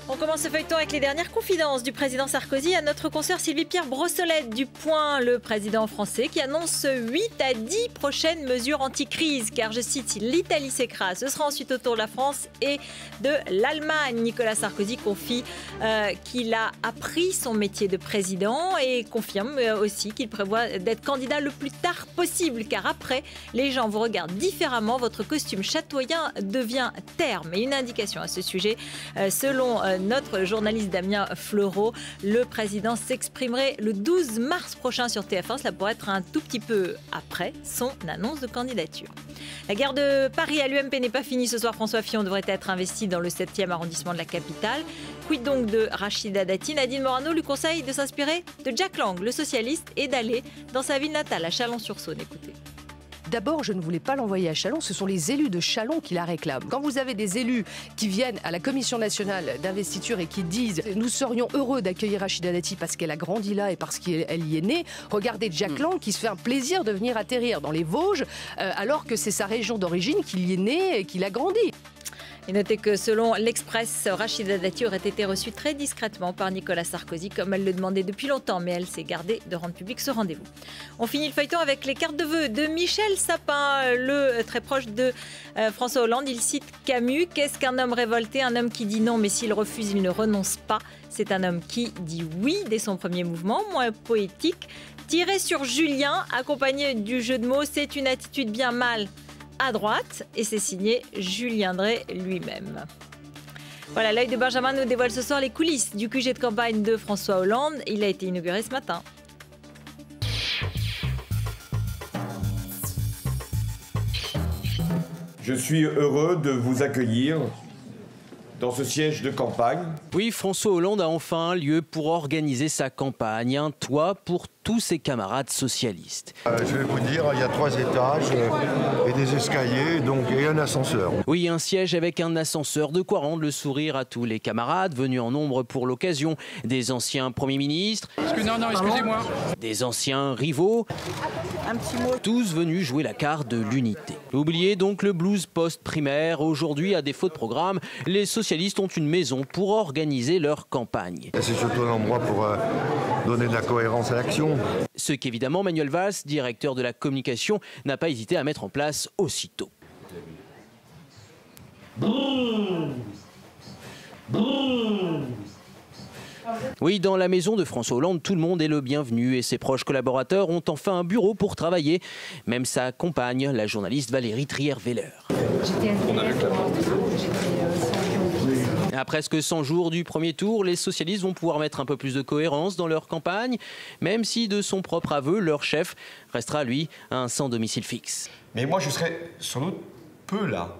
On commence ce feuilleton avec les dernières confidences du président Sarkozy à notre consoeur Sylvie-Pierre Brossolette du Point, le président français qui annonce 8 à 10 prochaines mesures anti-crise. Car, je cite, si l'Italie s'écrase, ce sera ensuite au tour de la France et de l'Allemagne. Nicolas Sarkozy confie qu'il a appris son métier de président et confirme aussi qu'il prévoit d'être candidat le plus tard possible. Car après, les gens vous regardent différemment, votre costume chatoyant devient terme. Et une indication à ce sujet, selon notre journaliste Damien Fleureau, le président s'exprimerait le 12 mars prochain sur TF1. Cela pourrait être un tout petit peu après son annonce de candidature. La guerre de Paris à l'UMP n'est pas finie. Ce soir, François Fillon devrait être investi dans le 7e arrondissement de la capitale. Quid donc de Rachida Dati? Nadine Morano lui conseille de s'inspirer de Jack Lang, le socialiste, et d'aller dans sa ville natale, à Chalon-sur-Saône. Écoutez. D'abord, je ne voulais pas l'envoyer à Châlons, ce sont les élus de Châlons qui la réclament. Quand vous avez des élus qui viennent à la Commission nationale d'investiture et qui disent « Nous serions heureux d'accueillir Rachida Dati parce qu'elle a grandi là et parce qu'elle y est née », regardez Jack Lang qui se fait un plaisir de venir atterrir dans les Vosges alors que c'est sa région d'origine qu'il y est né et qu'il a grandi. Et notez que selon l'Express, Rachida Dati aurait été reçue très discrètement par Nicolas Sarkozy, comme elle le demandait depuis longtemps, mais elle s'est gardée de rendre public ce rendez-vous. On finit le feuilleton avec les cartes de vœux de Michel Sapin, le très proche de François Hollande. Il cite Camus. Qu'est-ce qu'un homme révolté? Un homme qui dit non, mais s'il refuse, il ne renonce pas. C'est un homme qui dit oui dès son premier mouvement, moins poétique. Tiré sur Julien, accompagné du jeu de mots, c'est une attitude bien mal à droite, et c'est signé Julien Drey lui-même. Voilà, l'œil de Benjamin nous dévoile ce soir les coulisses du QG de campagne de François Hollande. Il a été inauguré ce matin. Je suis heureux de vous accueillir dans ce siège de campagne. Oui, François Hollande a enfin un lieu pour organiser sa campagne, un toit pour tous ses camarades socialistes. Je vais vous dire, il y a 3 étages et des escaliers et un ascenseur. Oui, un siège avec un ascenseur, de quoi rendre le sourire à tous les camarades venus en nombre pour l'occasion. Des anciens premiers ministres, excusez-moi, des anciens rivaux, un petit mot. Tous venus jouer la carte de l'unité. Oubliez donc le blues post-primaire. Aujourd'hui, à défaut de programme, les socialistes ont une maison pour organiser leur campagne. C'est surtout un endroit pour donner de la cohérence à l'action. Ce qu'évidemment Manuel Valls, directeur de la communication, n'a pas hésité à mettre en place aussitôt. Oui, dans la maison de François Hollande, tout le monde est le bienvenu et ses proches collaborateurs ont enfin un bureau pour travailler. Même sa compagne, la journaliste Valérie Trier-Veller. À presque 100 jours du premier tour, les socialistes vont pouvoir mettre un peu plus de cohérence dans leur campagne, même si de son propre aveu, leur chef restera, lui, un sans domicile fixe. Mais moi, je serai sans doute peu là.